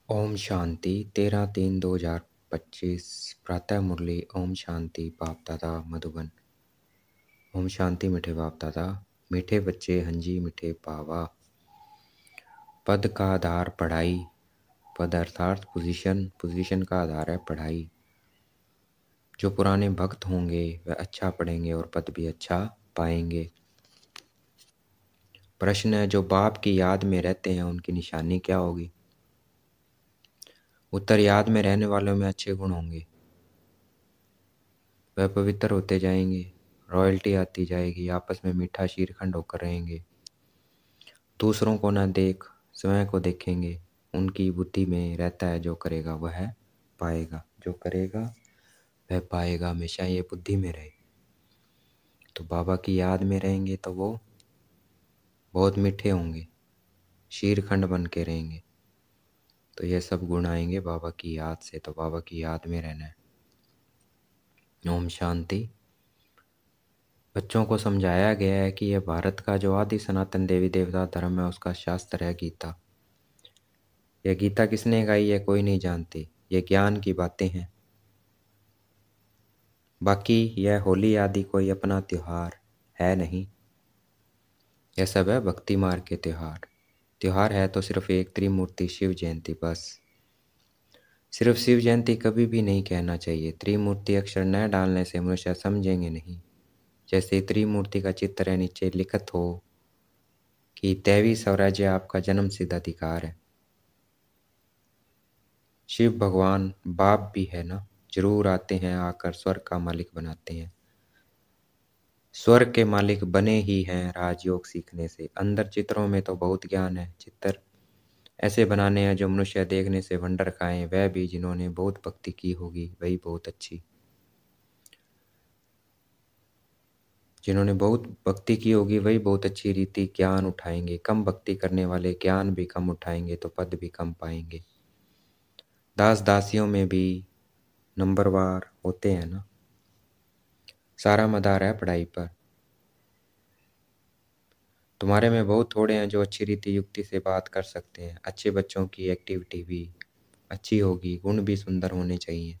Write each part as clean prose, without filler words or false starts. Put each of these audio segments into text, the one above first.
ओम शांति 13/3/2025 प्रातः मुरली। ओम शांति बाप दादा मधुबन। ओम शांति मीठे बाप दादा, मीठे बच्चे हंजी मीठे पावा। पद का आधार पढ़ाई, पद अर्थात पोजीशन, पोजीशन का आधार है पढ़ाई। जो पुराने भक्त होंगे वह अच्छा पढ़ेंगे और पद भी अच्छा पाएंगे। प्रश्न है, जो बाप की याद में रहते हैं उनकी निशानी क्या होगी? उत्तर, याद में रहने वालों में अच्छे गुण होंगे, वह पवित्र होते जाएंगे, रॉयल्टी आती जाएगी, आपस में मीठा शीरखंड होकर रहेंगे। दूसरों को न देख स्वयं को देखेंगे। उनकी बुद्धि में रहता है जो करेगा वह पाएगा, जो करेगा वह पाएगा, हमेशा ये बुद्धि में रहे। तो बाबा की याद में रहेंगे तो वो बहुत मीठे होंगे, शीरखंड बन के रहेंगे। तो ये सब गुण आएंगे बाबा की याद से। तो बाबा की याद में रहना है। ओम शांति। बच्चों को समझाया गया है कि यह भारत का जो आदि सनातन देवी देवता धर्म है उसका शास्त्र है गीता। यह गीता किसने गाई है कोई नहीं जानती, ये ज्ञान की बातें हैं। बाकी यह होली आदि कोई अपना त्योहार है नहीं, यह सब है भक्ति मार्ग के त्योहार। त्योहार है तो सिर्फ एक, त्रिमूर्ति शिव जयंती, बस। सिर्फ शिव जयंती कभी भी नहीं कहना चाहिए। त्रिमूर्ति अक्षर न डालने से मनुष्य समझेंगे नहीं। जैसे त्रिमूर्ति का चित्र है, नीचे लिखित हो कि दैवी स्वराज्य आपका जन्म सिद्ध अधिकार है। शिव भगवान बाप भी है ना, जरूर आते हैं, आकर स्वर्ग का मालिक बनाते हैं। स्वर्ग के मालिक बने ही हैं राजयोग सीखने से। अंदर चित्रों में तो बहुत ज्ञान है, चित्र ऐसे बनाने हैं जो मनुष्य देखने से वंडर खाएं। वह भी जिन्होंने बहुत भक्ति की होगी वही बहुत अच्छी। जिन्होंने बहुत भक्ति की होगी वही बहुत अच्छी रीति ज्ञान उठाएंगे। कम भक्ति करने वाले ज्ञान भी कम उठाएंगे तो पद भी कम पाएंगे। दास दासियों में भी नंबरवार होते हैं ना। सारा मदार है पढ़ाई पर। तुम्हारे में बहुत थोड़े हैं जो अच्छी रीति युक्ति से बात कर सकते हैं। अच्छे बच्चों की एक्टिविटी भी अच्छी होगी, गुण भी सुंदर होने चाहिए।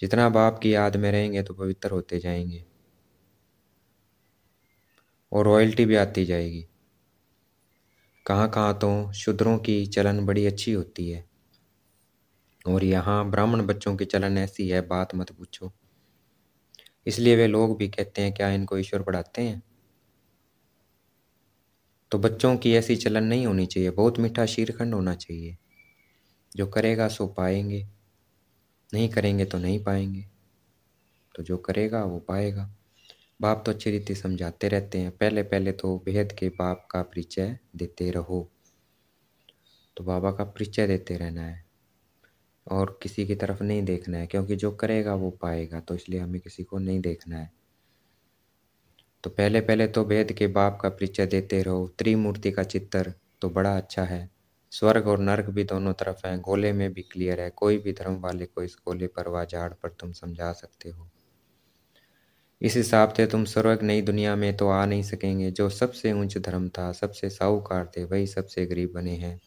जितना बाप की याद में रहेंगे तो पवित्र होते जाएंगे और रॉयल्टी भी आती जाएगी। कहाँ कहाँ तो शूद्रों की चलन बड़ी अच्छी होती है और यहाँ ब्राह्मण बच्चों की चलन ऐसी है बात मत पूछो। इसलिए वे लोग भी कहते हैं क्या इनको ईश्वर पढ़ाते हैं। तो बच्चों की ऐसी चलन नहीं होनी चाहिए, बहुत मीठा शीरखंड होना चाहिए। जो करेगा सो पाएंगे, नहीं करेंगे तो नहीं पाएंगे। तो जो करेगा वो पाएगा। बाप तो अच्छी रीति समझाते रहते हैं। पहले पहले तो भेद के बाप का परिचय देते रहो। तो बाबा का परिचय देते रहना है और किसी की तरफ नहीं देखना है, क्योंकि जो करेगा वो पाएगा। तो इसलिए हमें किसी को नहीं देखना है। तो पहले पहले तो भेद के बाप का परिचय देते रहो। त्रिमूर्ति का चित्र तो बड़ा अच्छा है। स्वर्ग और नर्क भी दोनों तरफ हैं, गोले में भी क्लियर है। कोई भी धर्म वाले को इस गोले पर व झाड़ पर तुम समझा सकते हो। इस हिसाब से तुम स्वर्ग नई दुनिया में तो आ नहीं सकेंगे। जो सबसे ऊंच धर्म था, सबसे साहूकार थे, वही सबसे गरीब बने हैं।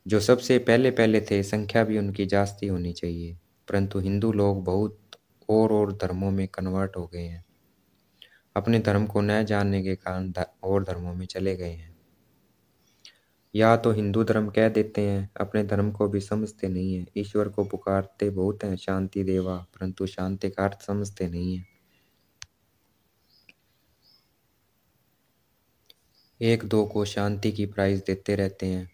जो सबसे पहले पहले थे, संख्या भी उनकी जास्ती होनी चाहिए, परंतु हिंदू लोग बहुत और धर्मों में कन्वर्ट हो गए हैं। अपने धर्म को न जानने के कारण और धर्मों में चले गए हैं। या तो हिंदू धर्म कह देते हैं, अपने धर्म को भी समझते नहीं है। ईश्वर को पुकारते बहुत हैं, शांति देवा, परंतु शांति का अर्थ समझते नहीं है। एक दो को शांति की प्राइज देते रहते हैं।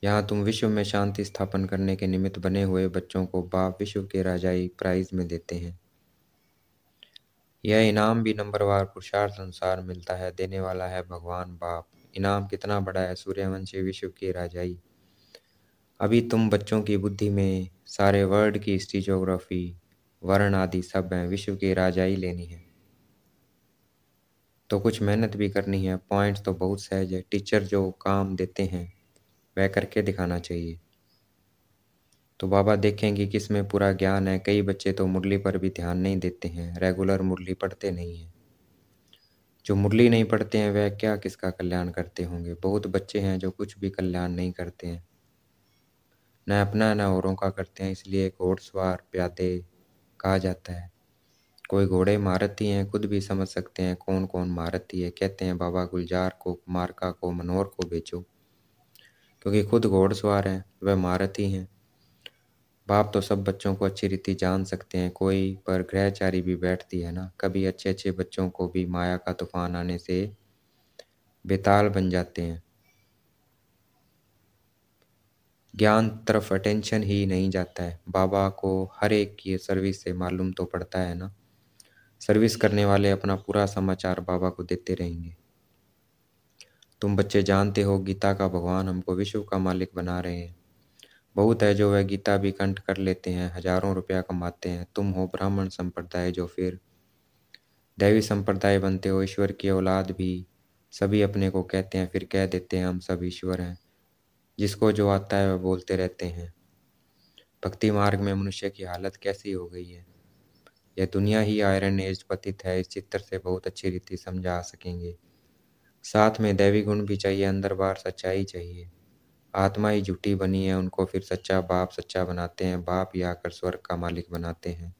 यहाँ तुम विश्व में शांति स्थापन करने के निमित्त बने हुए बच्चों को बाप विश्व के राजाई प्राइज में देते हैं। यह इनाम भी नंबरवार पुरुषार्थ अनुसार मिलता है। देने वाला है भगवान बाप। इनाम कितना बड़ा है, सूर्यवंशी विश्व की राजाई। अभी तुम बच्चों की बुद्धि में सारे वर्ल्ड की हिस्ट्री, ज्योग्राफी, वर्ण आदि सब हैं। विश्व की राजाई लेनी है तो कुछ मेहनत भी करनी है। पॉइंट्स तो बहुत सहज है। टीचर जो काम देते हैं वह करके दिखाना चाहिए। तो बाबा देखेंगे किस में पूरा ज्ञान है। कई बच्चे तो मुरली पर भी ध्यान नहीं देते हैं, रेगुलर मुरली पढ़ते नहीं हैं। जो मुरली नहीं पढ़ते हैं वह क्या किसका कल्याण करते होंगे। बहुत बच्चे हैं जो कुछ भी कल्याण नहीं करते हैं। न अपना न औरों का करते हैं, इसलिए घोड़सवार प्यादे कहा जाता है। कोई घोड़े महारथी हैं, खुद भी समझ सकते हैं कौन कौन महारथी है। कहते हैं बाबा गुलजार को, कुमारका को, मनोहर को बेचो, क्योंकि खुद घोड़सवार हैं, वह महारथी हैं। बाप तो सब बच्चों को अच्छी रीति जान सकते हैं, कोई पर ग्रहचारी भी बैठती है ना। कभी अच्छे अच्छे बच्चों को भी माया का तूफान आने से बेताल बन जाते हैं। ज्ञान तरफ अटेंशन ही नहीं जाता है। बाबा को हर एक की सर्विस से मालूम तो पड़ता है ना। सर्विस करने वाले अपना पूरा समाचार बाबा को देते रहेंगे। तुम बच्चे जानते हो गीता का भगवान हमको विश्व का मालिक बना रहे हैं। बहुत है जो वह गीता भी कंठ कर लेते हैं, हजारों रुपया कमाते हैं। तुम हो ब्राह्मण संप्रदाय, जो फिर दैवी संप्रदाय बनते हो। ईश्वर की औलाद भी सभी अपने को कहते हैं, फिर कह देते हैं हम सब ईश्वर हैं। जिसको जो आता है वह बोलते रहते हैं। भक्ति मार्ग में मनुष्य की हालत कैसी हो गई है। यह दुनिया ही आयरन एज पतित है। इस चित्र से बहुत अच्छी रीति समझा सकेंगे। साथ में दैवी गुण भी चाहिए, अंदर बाहर सच्चाई चाहिए। आत्मा ही झूठी बनी है, उनको फिर सच्चा बाप सच्चा बनाते हैं। बाप ही आकर स्वर्ग का मालिक बनाते हैं,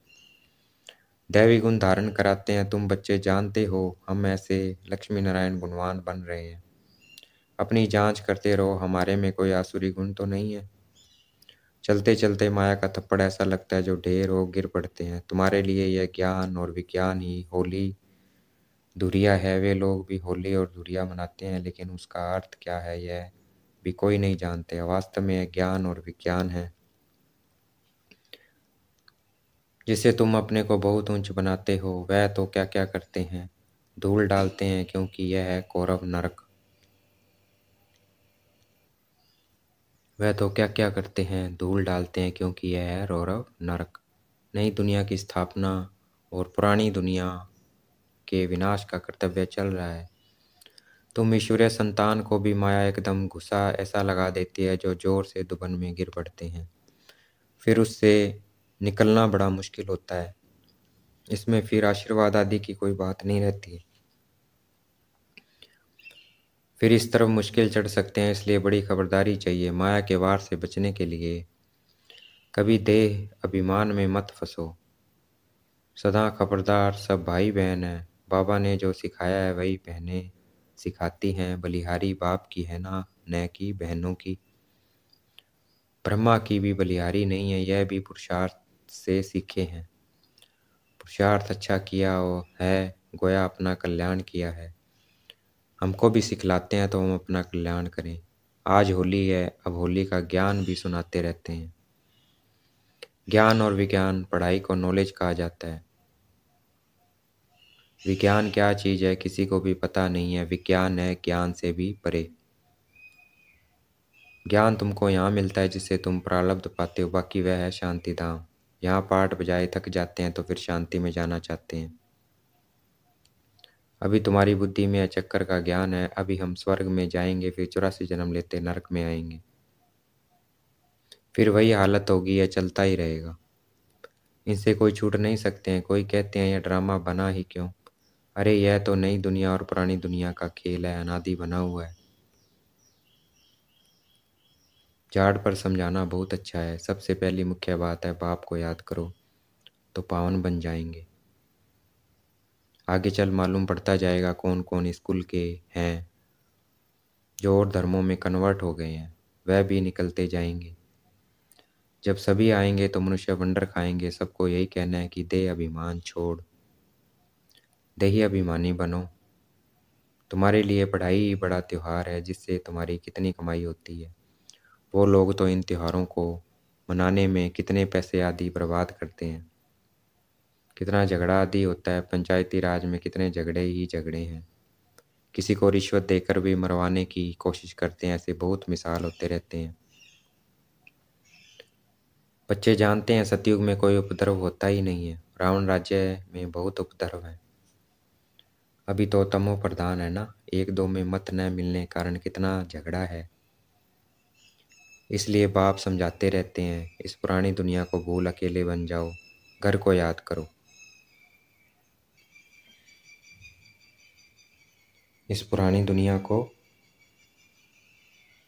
दैवी गुण धारण कराते हैं। तुम बच्चे जानते हो हम ऐसे लक्ष्मी नारायण गुणवान बन रहे हैं। अपनी जांच करते रहो, हमारे में कोई आसुरी गुण तो नहीं है। चलते चलते माया का थप्पड़ ऐसा लगता है जो ढेर हो गिर पड़ते हैं। तुम्हारे लिए यह ज्ञान और विज्ञान ही होली धुरिया है। वे लोग भी होली और धुरिया मनाते हैं, लेकिन उसका अर्थ क्या है यह भी कोई नहीं जानते। वास्तव में यह ज्ञान और विज्ञान है जिससे तुम अपने को बहुत ऊंच बनाते हो। वह तो क्या क्या करते हैं, धूल डालते हैं, क्योंकि यह है कौरव नरक। वह तो क्या क्या करते हैं, धूल डालते हैं, क्योंकि यह है रौरव नरक। नई दुनिया की स्थापना और पुरानी दुनिया के विनाश का कर्तव्य चल रहा है। तुम ईश्वरीय संतान को भी माया एकदम घुसा ऐसा लगा देती है जो जोर से दुबन में गिर पड़ते हैं। फिर उससे निकलना बड़ा मुश्किल होता है। इसमें फिर आशीर्वाद आदि की कोई बात नहीं रहती। फिर इस तरफ मुश्किल चढ़ सकते हैं, इसलिए बड़ी खबरदारी चाहिए माया के वार से बचने के लिए। कभी देह अभिमान में मत फंसो। सदा खबरदार, सब भाई बहन हैं। बाबा ने जो सिखाया है वही बहनें सिखाती हैं। बलिहारी बाप की है ना, न कि बहनों की। ब्रह्मा की भी बलिहारी नहीं है, यह भी पुरुषार्थ से सीखे हैं। पुरुषार्थ अच्छा किया हो है, गोया अपना कल्याण किया है। हमको भी सिखलाते हैं तो हम अपना कल्याण करें। आज होली है, अब होली का ज्ञान भी सुनाते रहते हैं। ज्ञान और विज्ञान, पढ़ाई को नॉलेज कहा जाता है। विज्ञान क्या चीज है किसी को भी पता नहीं है। विज्ञान है ज्ञान से भी परे। ज्ञान तुमको यहाँ मिलता है जिससे तुम प्रारब्ध पाते हो, बाकी वह है शांति धाम। यहाँ पाठ बजाए थक जाते हैं तो फिर शांति में जाना चाहते हैं। अभी तुम्हारी बुद्धि में चक्कर का ज्ञान है। अभी हम स्वर्ग में जाएंगे, फिर 84 जन्म लेते नरक में आएंगे। फिर वही हालत होगी, यह चलता ही रहेगा। इनसे कोई छूट नहीं सकते हैं। कोई कहते हैं यह ड्रामा बना ही क्यों। अरे यह तो नई दुनिया और पुरानी दुनिया का खेल है, अनादि बना हुआ है। झाड़ पर समझाना बहुत अच्छा है। सबसे पहली मुख्य बात है बाप को याद करो तो पावन बन जाएंगे। आगे चल मालूम पड़ता जाएगा कौन कौन स्कूल के हैं जो और धर्मों में कन्वर्ट हो गए हैं, वह भी निकलते जाएंगे। जब सभी आएंगे तो मनुष्य वंडर खाएंगे। सबको यही कहना है कि देह अभिमान छोड़, देही अभिमानी बनो। तुम्हारे लिए पढ़ाई ही बड़ा त्योहार है जिससे तुम्हारी कितनी कमाई होती है। वो लोग तो इन त्योहारों को मनाने में कितने पैसे आदि बर्बाद करते हैं। कितना झगड़ा आदि होता है। पंचायती राज में कितने झगड़े ही झगड़े हैं। किसी को रिश्वत देकर भी मरवाने की कोशिश करते हैं। ऐसे बहुत मिसाल होते रहते हैं। बच्चे जानते हैं सतयुग में कोई उपद्रव होता ही नहीं है। रावण राज्य में बहुत उपद्रव है। अभी तो तमो प्रधान है ना। एक दो में मत न मिलने कारण कितना झगड़ा है। इसलिए बाप समझाते रहते हैं इस पुरानी दुनिया को भूल अकेले बन जाओ, घर को याद करो। इस पुरानी दुनिया को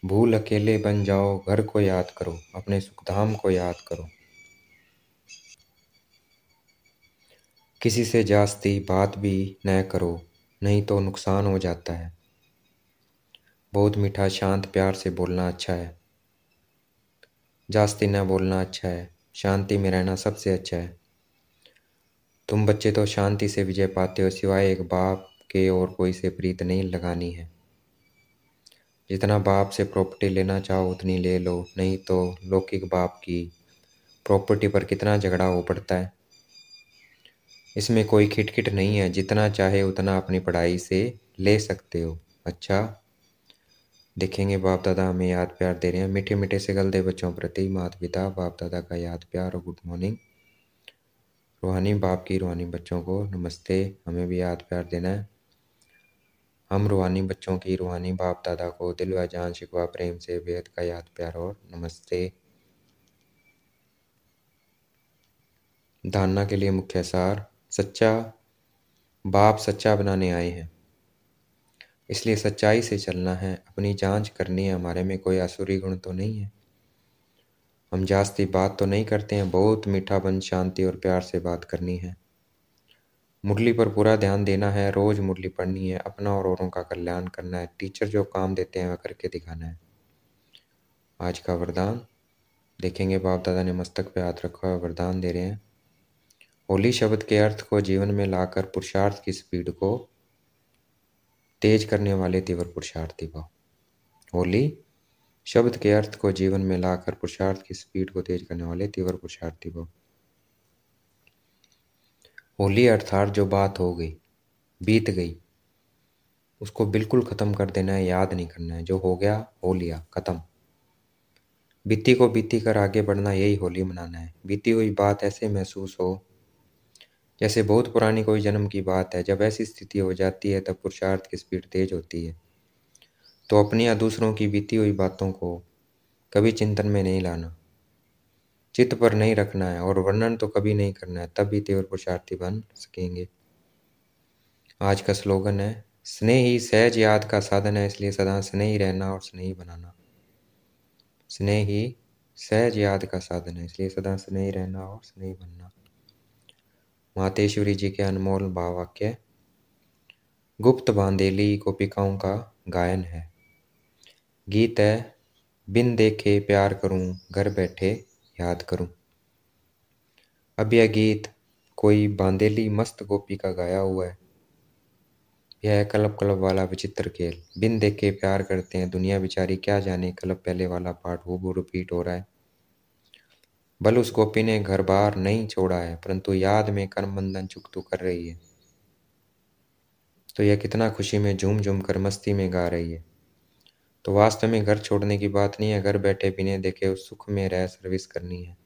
भूल अकेले बन जाओ, घर को याद करो, अपने सुखधाम को याद करो। किसी से जास्ती बात भी न करो, नहीं तो नुकसान हो जाता है। बहुत मीठा शांत प्यार से बोलना अच्छा है। जास्ती न बोलना अच्छा है, शांति में रहना सबसे अच्छा है। तुम बच्चे तो शांति से विजय पाते हो, सिवाय एक बाप के और कोई से प्रीत नहीं लगानी है। जितना बाप से प्रॉपर्टी लेना चाहो उतनी ले लो, नहीं तो लौकिक बाप की प्रॉपर्टी पर कितना झगड़ा हो पड़ता है। इसमें कोई खिटखिट नहीं है, जितना चाहे उतना अपनी पढ़ाई से ले सकते हो। अच्छा, देखेंगे बाप दादा हमें याद प्यार दे रहे हैं। मीठे मीठे से गलदे बच्चों प्रति माता पिता बाप दादा का याद प्यार और गुड मॉर्निंग। रूहानी बाप की रूहानी बच्चों को नमस्ते, हमें भी याद प्यार देना है। हम रूहानी बच्चों की रूहानी बाप दादा को दिल व जान शिकवा प्रेम से बेहद का याद प्यार और नमस्ते। धारणा के लिए मुख्य सार, सच्चा बाप सच्चा बनाने आए हैं, इसलिए सच्चाई से चलना है। अपनी जांच करनी है, हमारे में कोई आसुरी गुण तो नहीं है। हम जास्ती बात तो नहीं करते हैं, बहुत मीठापन शांति और प्यार से बात करनी है। मुरली पर पूरा ध्यान देना है, रोज मुरली पढ़नी है, अपना और औरों का कल्याण करना है। टीचर जो काम देते हैं वह करके दिखाना है। आज का वरदान देखेंगे, बाप दादा ने मस्तक पे हाथ रखा हुआ वरदान दे रहे हैं। होली शब्द के अर्थ को जीवन में लाकर पुरुषार्थ की स्पीड को तेज करने वाले तीव्र पुरुषार्थी भाव। होली शब्द के अर्थ को जीवन में लाकर पुरुषार्थ की स्पीड को तेज करने वाले तीव्र पुरुषार्थी भाव। होली अर्थात जो बात हो गई, बीत गई, उसको बिल्कुल खत्म कर देना है, याद नहीं करना है। जो हो गया हो लिया, खत्म। बीती को बीती कर आगे बढ़ना, यही होली मनाना है। बीती हुई बात ऐसे महसूस हो जैसे बहुत पुरानी कोई जन्म की बात है। जब ऐसी स्थिति हो जाती है तब पुरुषार्थ की स्पीड तेज होती है। तो अपनी या दूसरों की बीती हुई बातों को कभी चिंतन में नहीं लाना, चित्त पर नहीं रखना है और वर्णन तो कभी नहीं करना है, तब भी तीव्र पुरुषार्थी बन सकेंगे। आज का स्लोगन है, स्नेह ही सहज याद का साधन है, इसलिए सदा स्नेही रहना और स्नेही बनाना। स्नेह ही सहज याद का साधन है, इसलिए सदा स्नेही रहना और स्नेही बनना। मातेश्वरी जी के अनमोल भावाक्य, गुप्त बांधेली गोपिकाओं का गायन है। गीत है, बिन देखे प्यार करूं, घर बैठे याद करूं। अब यह गीत कोई बांदेली मस्त गोपी का गाया हुआ है। यह है कलब कलब वाला विचित्र खेल। बिन देखे प्यार करते हैं, दुनिया बेचारी क्या जाने, कलब पहले वाला पार्ट वो रिपीट हो रहा है। बल उस गोपी ने घर बार नहीं छोड़ा है, परंतु याद में कर्म बंधन चुकतू कर रही है। तो यह कितना खुशी में झूम झूम कर मस्ती में गा रही है। तो वास्तव में घर छोड़ने की बात नहीं है, घर बैठे बिना देखे उस सुख में रह सर्विस करनी है।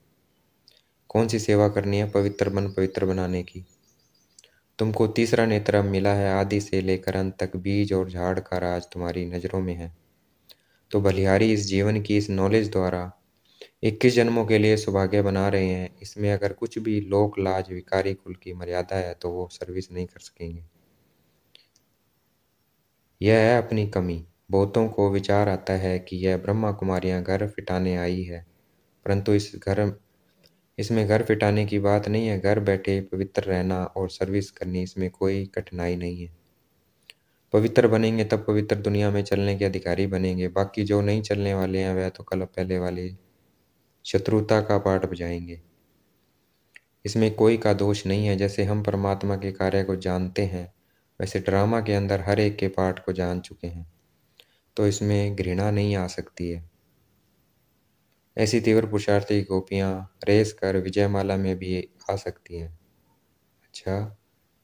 कौन सी सेवा करनी है? पवित्र बनाने की। तुमको तीसरा नेत्र मिला है, आदि से लेकर अंत तक बीज और झाड़ का राज तुम्हारी नजरों में है। तो बलिहारी इस जीवन की इस नॉलेज द्वारा 21 जन्मों के लिए सौभाग्य बना रहे हैं। इसमें अगर कुछ भी लोक लाज विकारी कुल की मर्यादा है तो वो सर्विस नहीं कर सकेंगे। यह है अपनी कमी। बहुतों को विचार आता है कि यह ब्रह्मा कुमारियां घर फिटाने आई है, परंतु इसमें घर फिटाने की बात नहीं है। घर बैठे पवित्र रहना और सर्विस करनी, इसमें कोई कठिनाई नहीं है। पवित्र बनेंगे तब पवित्र दुनिया में चलने के अधिकारी बनेंगे। बाकी जो नहीं चलने वाले हैं वह तो कल पहले वाले शत्रुता का पाठ बजाएंगे। इसमें कोई का दोष नहीं है। जैसे हम परमात्मा के कार्य को जानते हैं, वैसे ड्रामा के अंदर हर एक के पाठ को जान चुके हैं, तो इसमें घृणा नहीं आ सकती है। ऐसी तीव्र पुरुषार्थी गोपियां रेस कर विजयमाला में भी आ सकती हैं। अच्छा,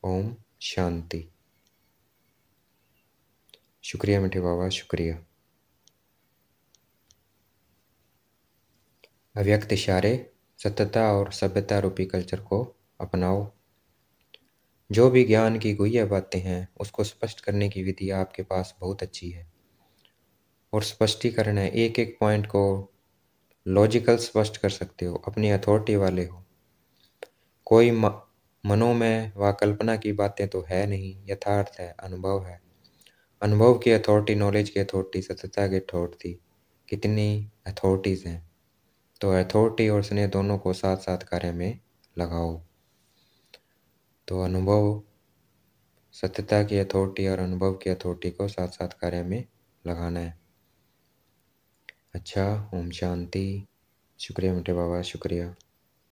ओम शांति। शुक्रिया मीठे बाबा, शुक्रिया। अव्यक्त इशारे, सत्यता और सभ्यता रूपी कल्चर को अपनाओ। जो भी ज्ञान की गुह्य बातें हैं उसको स्पष्ट करने की विधि आपके पास बहुत अच्छी है और स्पष्टीकरण है। एक एक पॉइंट को लॉजिकल स्पष्ट कर सकते हो, अपनी अथॉरिटी वाले हो। कोई मनों में व कल्पना की बातें तो है नहीं, यथार्थ है, अनुभव है। अनुभव की अथॉरिटी, नॉलेज की अथॉरिटी, सत्यता की अथॉरिटी, कितनी अथॉरिटीज़ हैं। तो अथॉरिटी और स्नेह दोनों को साथ साथ कार्य में लगाओ। तो अनुभव, सत्यता की अथॉरिटी और अनुभव की अथॉरिटी को साथ साथ कार्य में लगाना है। अच्छा, ओम शांति। शुक्रिया मोटे बाबा, शुक्रिया।